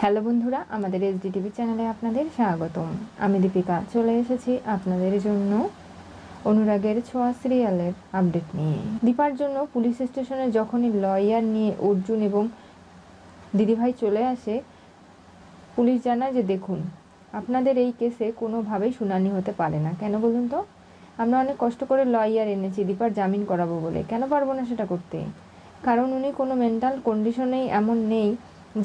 Hello বন্ধুরা, আমাদের SDTV চ্যানেলে আপনাদের স্বাগতম। আমি দীপিকা চলে এসেছি আপনাদের জন্য অনুরাগের ছোঁয়া সিরিয়ালের আপডেট নিয়ে। দীপার জন্য পুলিশ স্টেশনে যখনই লয়ার নিয়ে অর্জুন এবং দিদিভাই চলে আসে, পুলিশ জানায় যে দেখুন, আপনাদের এই কেসে কোনোভাবেই শুনানি হতে পারে না। কেন বলুন তো? আমরা অনেক কষ্ট করে লয়ার এনেছি দীপার জামিন করাবো বলে। কেন পারবো না সেটা করতে? কারণ উনি কোনো মেন্টাল কন্ডিশনেই এমন নেই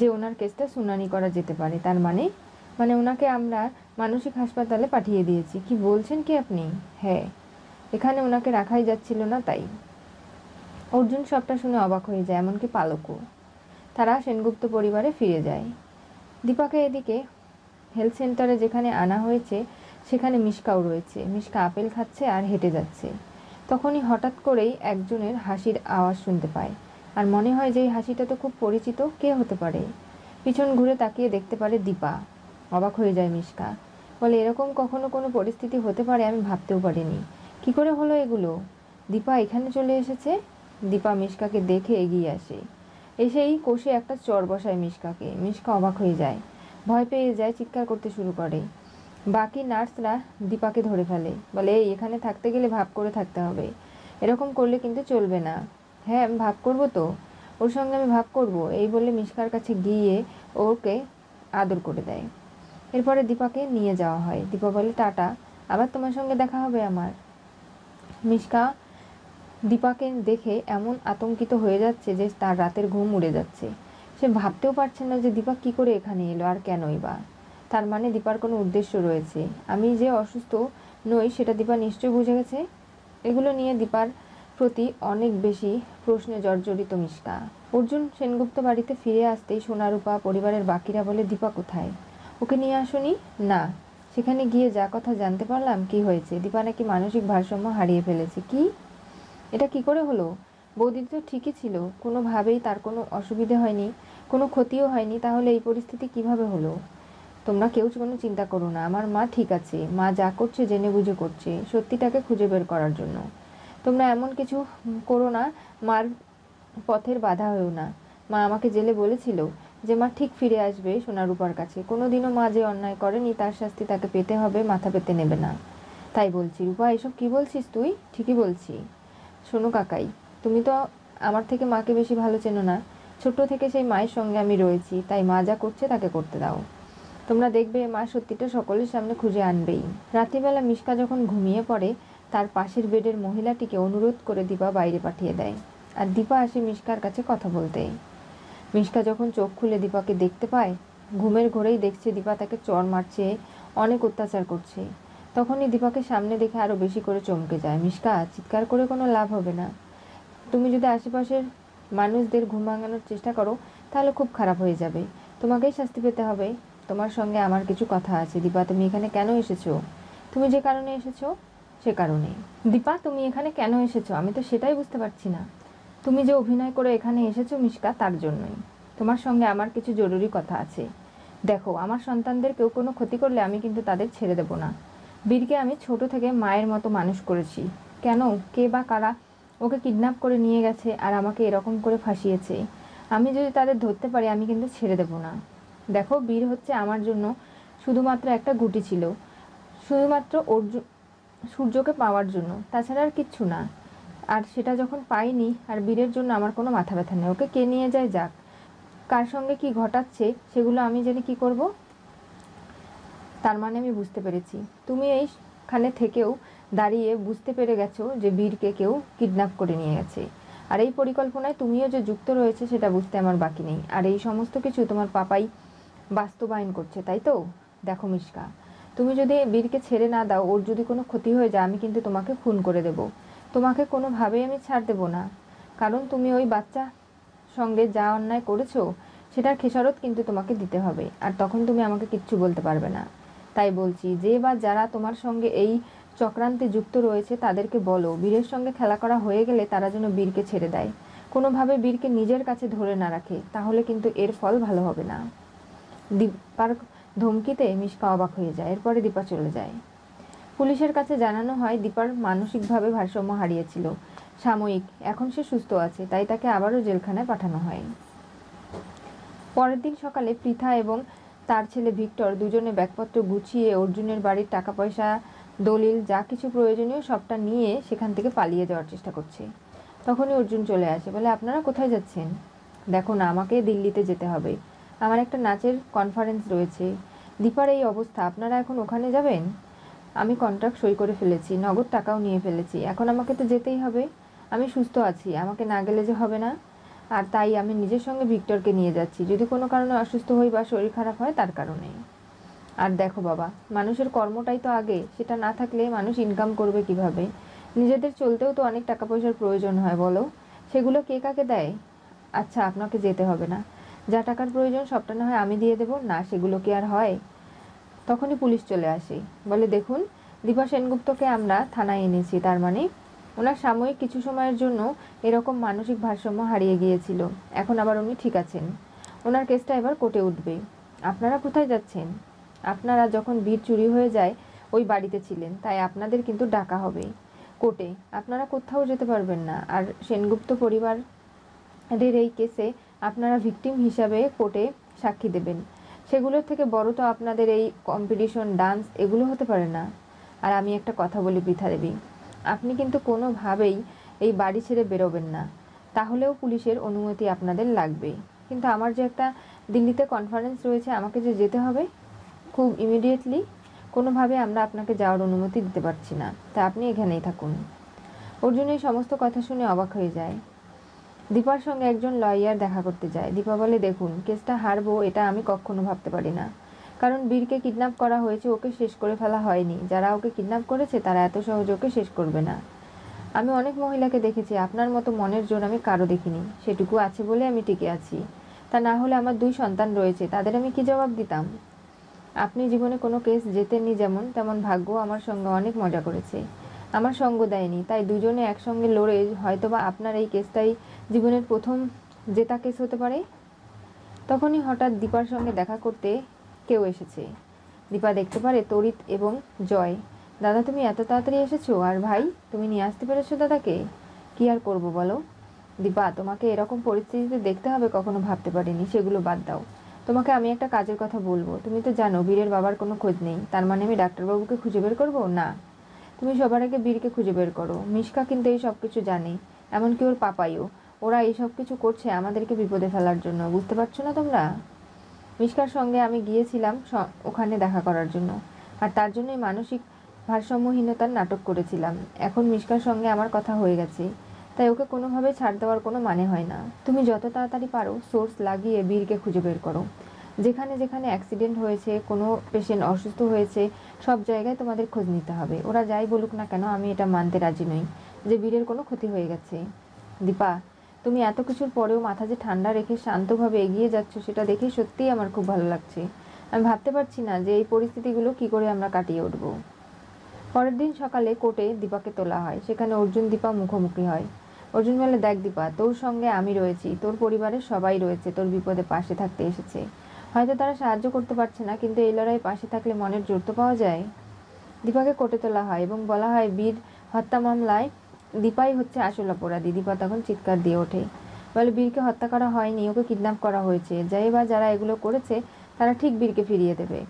যে ওনার কেসটা শুনানি করা যেতে পারে। তার মানে ওনাকে আমরা মানসিক হাসপাতালে পাঠিয়ে দিয়েছি। কি বলছেন কি আপনি? হ্যাঁ, এখানে ওনাকে রাখাই যাচ্ছিল না তাই। অর্জুন সবটা শুনে অবাক হয়ে যায়, এমনকি পালকও। তারা সেনগুপ্ত পরিবারে ফিরে যায়। দীপাকে এদিকে হেলথ সেন্টারে যেখানে আনা হয়েছে সেখানে মিশকাও রয়েছে। মিশকা আপেল খাচ্ছে আর হেঁটে যাচ্ছে। তখনই হঠাৎ করেই একজনের হাসির আওয়াজ শুনতে পায়, আর মনে হয় যে এই হাসিটা তো খুব পরিচিত। কে হতে পারে? পিছন ঘুরে তাকিয়ে দেখতে পারে দীপা। অবাক হয়ে যায় মিশকা, বলে এরকম কখনো কোনো পরিস্থিতি হতে পারে আমি ভাবতেও পারিনি। কি করে হলো এগুলো? দীপা এখানে চলে এসেছে। দীপা মিশকাকে দেখে এগিয়ে আসে, এসেই কষে একটা চড় বসায় মিশকাকে। মিশকা অবাক হয়ে যায়, ভয় পেয়ে যায়, চিৎকার করতে শুরু করে। বাকি নার্সরা দীপাকে ধরে ফেলে, বলে এই এখানে থাকতে গেলে ভাব করে থাকতে হবে, এরকম করলে কিন্তু চলবে না। হ্যাঁ, আমি ভাব করবো তো, ওর সঙ্গে আমি ভাব করব, এই বলে মিশকার কাছে গিয়ে ওকে আদর করে দেয়। এরপরে দীপাকে নিয়ে যাওয়া হয়। দীপা বলে টাটা, আবার তোমার সঙ্গে দেখা হবে আমার। মিশকা দীপাকে দেখে এমন আতঙ্কিত হয়ে যাচ্ছে যে তার রাতের ঘুম উড়ে যাচ্ছে। সে ভাবতেও পারছে না যে দীপা কী করে এখানে এলো, আর কেনই বা। তার মানে দীপার কোনো উদ্দেশ্য রয়েছে। আমি যে অসুস্থ নই সেটা দীপা নিশ্চয়ই বুঝে গেছে। এগুলো নিয়ে দীপার প্রতি অনেক বেশি প্রশ্নে জর্জরিত মিশকা। অর্জুন সেনগুপ্ত বাড়িতে ফিরে আসতেই সোনারূপা পরিবারের বাকিরা বলে দীপা কোথায়? ওকে নিয়ে আসুনি? না, সেখানে গিয়ে যা কথা জানতে পারলাম কি হয়েছে, দীপা নাকি মানসিক ভারসাম্য হারিয়ে ফেলেছে। কি? এটা কি করে হলো? বৌদি তো ঠিকই ছিল, কোনোভাবেই তার কোনো অসুবিধে হয়নি, কোনো ক্ষতিও হয়নি, তাহলে এই পরিস্থিতি কিভাবে হলো? তোমরা কেউ কোনো চিন্তা করো না, আমার মা ঠিক আছে। মা যা করছে জেনে বুঝে করছে, সত্যিটাকে খুঁজে বের করার জন্য। তোমরা এমন কিছু করো না, মার পথের বাধা হয়েও না। মা আমাকে জেলে বলেছিল যে মা ঠিক ফিরে আসবে সোনারূপার কাছে। কোনোদিনও মা যে অন্যায় করেনি তার শাস্তি তাকে পেতে হবে, মাথা পেতে নেবে না। তাই বলছি। রূপা, এসব কি বলছিস তুই? ঠিকই বলছি। শোনো কাকাই, তুমি তো আমার থেকে মাকে বেশি ভালো চেনো না। ছোট থেকে সেই মায়ের সঙ্গে আমি রয়েছি, তাই মা যা করছে তাকে করতে দাও। তোমরা দেখবে মা সত্যিটা সকলের সামনে খুঁজে আনবেই। রাত্রিবেলা মিশকা যখন ঘুমিয়ে পড়ে, তার পাশের বেডের মহিলাটিকে অনুরোধ করে দীপা বাইরে পাঠিয়ে দেয়, আর দীপা আসে মিশকার কাছে কথা বলতে। মিশকা যখন চোখ খুলে দীপাকে দেখতে পায়, ঘুমের ঘোরেই দেখছে দীপা তাকে চড় মারছে, অনেক অত্যাচার করছে। তখনই দীপাকে সামনে দেখে আরও বেশি করে চমকে যায়। মিশকা, চিৎকার করে কোনো লাভ হবে না। তুমি যদি আশেপাশের মানুষদের ঘুম ভাঙানোর চেষ্টা করো তাহলে খুব খারাপ হয়ে যাবে। তোমাকেই শাস্তি পেতে হবে। তোমার সঙ্গে আমার কিছু কথা আছে। দীপা, তুমি এখানে কেন এসেছো? তুমি যে কারণে এসেছো সে কারণে। দীপা, তুমি এখানে কেন এসেছো আমি তো সেটাই বুঝতে পারছি না। তুমি যে অভিনয় করে এখানে এসেছো মিশকা, তার জন্যই। তোমার সঙ্গে আমার কিছু জরুরি কথা আছে। দেখো, আমার সন্তানদের কেউ কোনো ক্ষতি করলে আমি কিন্তু তাদের ছেড়ে দেব না। বীরকে আমি ছোট থেকে মায়ের মতো মানুষ করেছি। কেন, কে বা কারা ওকে কিডন্যাপ করে নিয়ে গেছে আর আমাকে এরকম করে ফাঁসিয়েছে। আমি যদি তাদের ধরতে পারি আমি কিন্তু ছেড়ে দেব না। দেখো, বীর হচ্ছে আমার জন্য শুধুমাত্র একটা গুটি ছিল, শুধুমাত্র অর্জুন সূর্যকে পাওয়ার জন্য, তাছাড়া আর কিচ্ছু না। আর সেটা যখন পাইনি, আর বীরের জন্য আমার কোনো মাথা ব্যথা নেই। ওকে কে নিয়ে যায় যাক, কার সঙ্গে কি ঘটাচ্ছে সেগুলো আমি জেনে কি করব? তার মানে আমি বুঝতে পেরেছি, তুমি এইখানে থেকেও দাঁড়িয়ে বুঝতে পেরে গেছো যে বীরকে কেউ কিডন্যাপ করে নিয়ে গেছে, আর এই পরিকল্পনায় তুমিও যে যুক্ত রয়েছে সেটা বুঝতে আমার বাকি নেই। আর এই সমস্ত কিছু তোমার পাপাই বাস্তবায়ন করছে, তাই তো? দেখো মিশকা, তুমি যদি বীরকে ছেড়ে না দাও, ওর যদি কোনো ক্ষতি হয়ে যায়, আমি কিন্তু তোমাকে খুন করে দেব। তোমাকে কোনোভাবেই আমি ছাড় দেব না, কারণ তুমি ওই বাচ্চা সঙ্গে যা অন্যায় করেছো সেটার খেসারত কিন্তু তোমাকে দিতে হবে, আর তখন তুমি আমাকে কিচ্ছু বলতে পারবে না। তাই বলছি, যে বা যারা তোমার সঙ্গে এই চক্রান্তে যুক্ত রয়েছে তাদেরকে বলো বীরের সঙ্গে খেলা করা হয়ে গেলে তারা যেন বীরকে ছেড়ে দেয়, কোনোভাবে বীরকে নিজের কাছে ধরে না রাখে, তাহলে কিন্তু এর ফল ভালো হবে না। দীপার ধমকিতে মিশকা অবাক হয়ে যায়। এরপরে দীপা চলে যায়। পুলিশের কাছে জানানো হয় দীপার মানসিকভাবে ভারসাম্য হারিয়েছিল, সাময়িক, এখন সে সুস্থ আছে, তাই তাকে আবারও জেলখানায় পাঠানো হয়। পরের দিন সকালে পৃথা এবং তার ছেলে ভিক্টর দুজনে ব্যাগপত্র গুছিয়ে অর্জুনের বাড়ির টাকা পয়সা, দলিল, যা কিছু প্রয়োজনীয় সবটা নিয়ে সেখান থেকে পালিয়ে যাওয়ার চেষ্টা করছে। তখনই অর্জুন চলে আসে, বলে আপনারা কোথায় যাচ্ছেন? দেখো না, আমাকে দিল্লিতে যেতে হবে, আমার একটা নাচের কনফারেন্স রয়েছে। দীপার এই অবস্থা, আপনারা এখন ওখানে যাবেন? আমি কন্ট্রাক্ট সই করে ফেলেছি, নগদ টাকাও নিয়ে ফেলেছি, এখন আমাকে তো যেতেই হবে। আমি সুস্থ আছি, আমাকে না গেলে যে হবে না। আর তাই আমি নিজের সঙ্গে ভিক্টরকে নিয়ে যাচ্ছি, যদি কোনো কারণে অসুস্থ হই বা শরীর খারাপ হয় তার কারণে। আর দেখো বাবা, মানুষের কর্মটাই তো আগে, সেটা না থাকলে মানুষ ইনকাম করবে কিভাবে? নিজেদের চলতেও তো অনেক টাকা পয়সার প্রয়োজন হয়, বলো, সেগুলো কে কাকে দেয়? আচ্ছা, আপনাকে যেতে হবে না, যা টাকার প্রয়োজন সবটা না হয় আমি দিয়ে দেবো না, সেগুলো কি আর হয়? তখনই পুলিশ চলে আসে, বলে দেখুন, দীপা সেনগুপ্তকে আমরা থানায় এনেছি, তার মানে ওনার সাময়িক কিছু সময়ের জন্য এরকম মানসিক ভারসাম্য হারিয়ে গিয়েছিল, এখন আবার উনি ঠিক আছেন, ওনার কেসটা এবার কোর্টে উঠবে। আপনারা কোথায় যাচ্ছেন? আপনারা যখন বীর চুরি হয়ে যায় ওই বাড়িতে ছিলেন, তাই আপনাদের কিন্তু ডাকা হবে কোর্টে, আপনারা কোথাও যেতে পারবেন না। আর সেনগুপ্ত পরিবারের এই কেসে আপনারা ভিকটিম হিসাবে কোর্টে সাক্ষী দেবেন, সেগুলোর থেকে বড় তো আপনাদের এই কম্পিটিশন, ডান্স, এগুলো হতে পারে না। আর আমি একটা কথা বলি পৃথা দেবী, আপনি কিন্তু কোনোভাবেই এই বাড়ি ছেড়ে বেরোবেন না, তাহলেও পুলিশের অনুমতি আপনাদের লাগবে। কিন্তু আমার যে একটা দিল্লিতে কনফারেন্স রয়েছে, আমাকে যে যেতে হবে খুব ইমিডিয়েটলি, কোনোভাবে আমরা আপনাকে যাওয়ার অনুমতি দিতে পারছি না, তা আপনি এখানেই থাকুন। অর্জুন এই সমস্ত কথা শুনে অবাক হয়ে যায়। দীপার সঙ্গে একজন লয়ার দেখা করতে যায়। দীপা বলে, দেখুন, কেসটা হারবো এটা আমি কখনো ভাবতে পারি না, কারণ বীরকে কিডন্যাপ করা হয়েছে, ওকে শেষ করে ফেলা হয়নি। যারা ওকে কিডন্যাপ করেছে তারা এত সহজে ওকে শেষ করবে না। আমি অনেক মহিলাকে দেখেছি, আপনার মতো মনের জোর আমি কারো দেখিনি, সেটুকু আছে বলে আমি টিকে আছি, তা না হলে আমার 2 সন্তান রয়েছে, তাদের আমি কি জবাব দিতাম? আপনি জীবনে কোনো কেস জেতেননি যেমন, তেমন ভাগ্য আমার সঙ্গে অনেক মজা করেছে, আমার সঙ্গ দেয়নি, তাই দুজনে একসঙ্গে লড়ে হয়তোবা আপনার এই কেসটাই জীবনের প্রথম জেতা কেস হতে পারে। তখনই হঠাৎ দীপার সঙ্গে দেখা করতে কেউ এসেছে। দীপা দেখতে পারে তড়িৎ এবং জয়। দাদা, তুমি এত তাড়াতাড়ি এসেছো? আর ভাই, তুমি নিয়ে আসতে পেরেছো দাদাকে? কি আর করবো বলো দীপা, তোমাকে এরকম পরিস্থিতিতে দেখতে হবে কখনো ভাবতে পারিনি, সেগুলো বাদ দাও। তোমাকে আমি একটা কাজের কথা বলবো, তুমি তো জানো বীরের বাবার কোনো খোঁজ নেই, তার মানে আমি ডাক্তারবাবুকে খুঁজে বের করবো না? তুমি সবার আগে বীরকে খুঁজে বের করো, মিশকা কিন্তু এই সব কিছু জানে, এমনকি ওর পাপাইও। ওরা এই সব কিছু করছে আমাদেরকে বিপদে ফেলার জন্য, বুঝতে পারছো না তোমরা? মিশকার সঙ্গে আমি গিয়েছিলাম ওখানে দেখা করার জন্য, আর তার জন্যই মানসিক ভারসাম্যহীনতার নাটক করেছিলাম। এখন মিশকার সঙ্গে আমার কথা হয়ে গেছে, তাই ওকে কোনোভাবে ছাড় দেওয়ার কোনো মানে হয় না। তুমি যত তাড়াতাড়ি পারো সোর্স লাগিয়ে বীরকে খুঁজে বের করো। যেখানে যেখানে অ্যাক্সিডেন্ট হয়েছে, কোনো পেশেন্ট অসুস্থ হয়েছে, সব জায়গায় তোমাদের খোঁজ নিতে হবে। ওরা যাই বলুক না কেন, আমি এটা মানতে রাজি নই যে বীরের কোনো ক্ষতি হয়ে গেছে। দীপা, তুমি এত কিছুর পরেও মাথা যে ঠান্ডা রেখে শান্তভাবে এগিয়ে যাচ্ছ, সেটা দেখে সত্যিই আমার খুব ভালো লাগছে। আমি ভাবতে পারছি না যে এই পরিস্থিতিগুলো কি করে আমরা কাটিয়ে উঠব। পরের দিন সকালে কোর্টে দীপাকে তোলা হয়, সেখানে অর্জুন দীপা মুখোমুখি হয়। অর্জুন বলে, দেখ দীপা, তোর সঙ্গে আমি রয়েছি, তোর পরিবারের সবাই রয়েছে, তোর বিপদে পাশে থাকতে এসেছে। হয়তো তারা সাহায্য করতে পারছে না, কিন্তু এই লড়াই পাশে থাকলে মনের জোর তো পাওয়া যায়। দীপাকে কোর্টে তোলা হয় এবং বলা হয় বীর হত্যা মামলায় দীপাই হচ্ছে আসল অপরাধী। দীপা তখন চিৎকার দিয়ে ওঠে, বলে, বীরকে হত্যা করা হয়নি, ওকে কিডন্যাপ করা হয়েছে। যাই বা যারা এগুলো করেছে তারা ঠিক বীরকে ফিরিয়ে দেবে,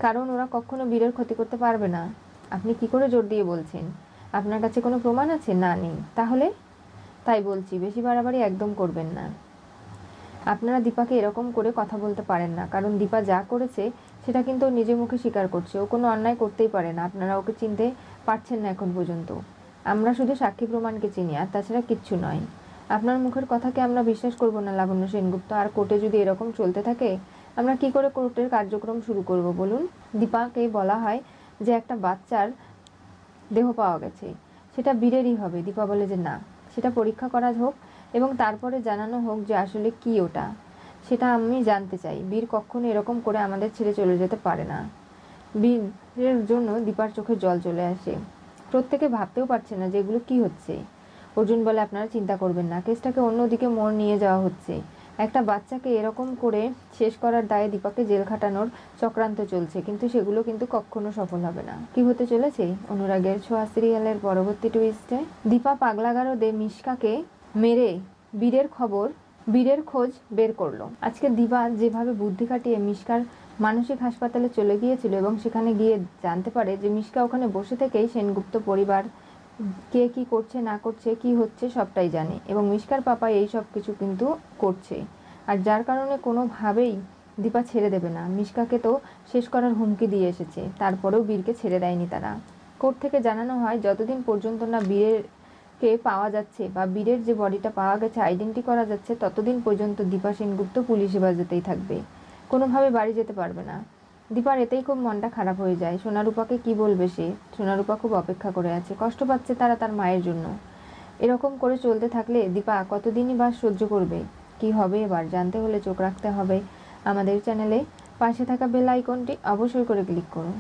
কারণ ওরা কখনো বীরের ক্ষতি করতে পারবে না। আপনি কি করে জোর দিয়ে বলছেন? আপনার কাছে কোনো প্রমাণ আছে? না, নেই। তাহলে? তাই বলছি, বেশি বাড়াবাড়ি একদম করবেন না। আপনারা দীপাকে এরকম করে কথা বলতে পারেন না, কারণ দীপা যা করেছে সেটা কিন্তু ও নিজের মুখে স্বীকার করছে। ও কোনো অন্যায় করতেই পারে না, আপনারা ওকে চিনতে পারছেন না এখন পর্যন্ত। আমরা শুধু সাক্ষী প্রমাণকে চিনি, আর তাছাড়া কিচ্ছু নয়। আপনার মুখের কথাকে আমরা বিশ্বাস করব না লাবণ্য সেনগুপ্ত, আর কোর্টে যদি এরকম চলতে থাকে আমরা কি করে কোর্টের কার্যক্রম শুরু করব বলুন? দীপাকে বলা হয় যে একটা বাচ্চার দেহ পাওয়া গেছে, সেটা বীরেরই হবে। দীপা বলে যে না, সেটা পরীক্ষা করা হোক এবং তারপরে জানানো হোক যে আসলে কি ওটা, সেটা আমি জানতে চাই। বীর কখনো এরকম করে আমাদের ছেড়ে চলে যেতে পারে না। বীরের জন্য দীপার চোখে জল চলে আসে। প্রত্যেকে ভাবতেও পারছে না যে এগুলো কি হচ্ছে। অর্জুন বলে, আপনারা চিন্তা করবেন না, কেসটাকে অন্যদিকে মোড় নিয়ে যাওয়া হচ্ছে। একটা বাচ্চাকে এরকম করে শেষ করার দায়ে দীপাকে জেল খাটানোর চক্রান্ত চলছে, কিন্তু সেগুলো কিন্তু কখনো সফল হবে না। কি হতে চলেছে অনুরাগের ছোঁয়া সিরিয়ালের পরবর্তী টুইস্টে? দীপা পাগলা গারদে মিশকাকে মেরে বীরের খবর বীরের খোঁজ বের করলো। আজকে দিবা যেভাবে বুদ্ধি খাটিয়ে মিশকার মানসিক হাসপাতালে চলে গিয়েছিল এবং সেখানে গিয়ে জানতে পারে যে মিশকা ওখানে বসে থেকেই সেনগুপ্ত পরিবার কে কি করছে না করছে কি হচ্ছে সবটাই জানে এবং মিশকার পাপা এই সব কিছু কিন্তু করছে, আর যার কারণে কোনোভাবেই দীপা ছেড়ে দেবে না। মিশকাকে তো শেষ করার হুমকি দিয়ে এসেছে, তারপরেও বীরকে ছেড়ে দেয়নি তারা। কোর্ট থেকে জানানো হয় যতদিন পর্যন্ত না বীরেরকে পাওয়া যাচ্ছে বা বীরের যে বডিটা পাওয়া গেছে আইডেন্টি করা যাচ্ছে ততদিন পর্যন্ত দীপা সেনগুপ্ত পুলিশ হেফাজতেই থাকবে, কোনোভাবে বাড়ি যেতে পারবে না। দীপার এতেই খুব মনটা খারাপ হয়ে যায়। সোনারূপাকে কি বলবে সে? সোনারূপা খুব অপেক্ষা করে আছে, কষ্ট পাচ্ছে তারা তার মায়ের জন্য। এরকম করে চলতে থাকলে দীপা কতদিনই বা সহ্য করবে? কি হবে এবার জানতে হলে চোখ রাখতে হবে আমাদের চ্যানেলে। পাশে থাকা বেল আইকনটি অবশ্যই করে ক্লিক করুন।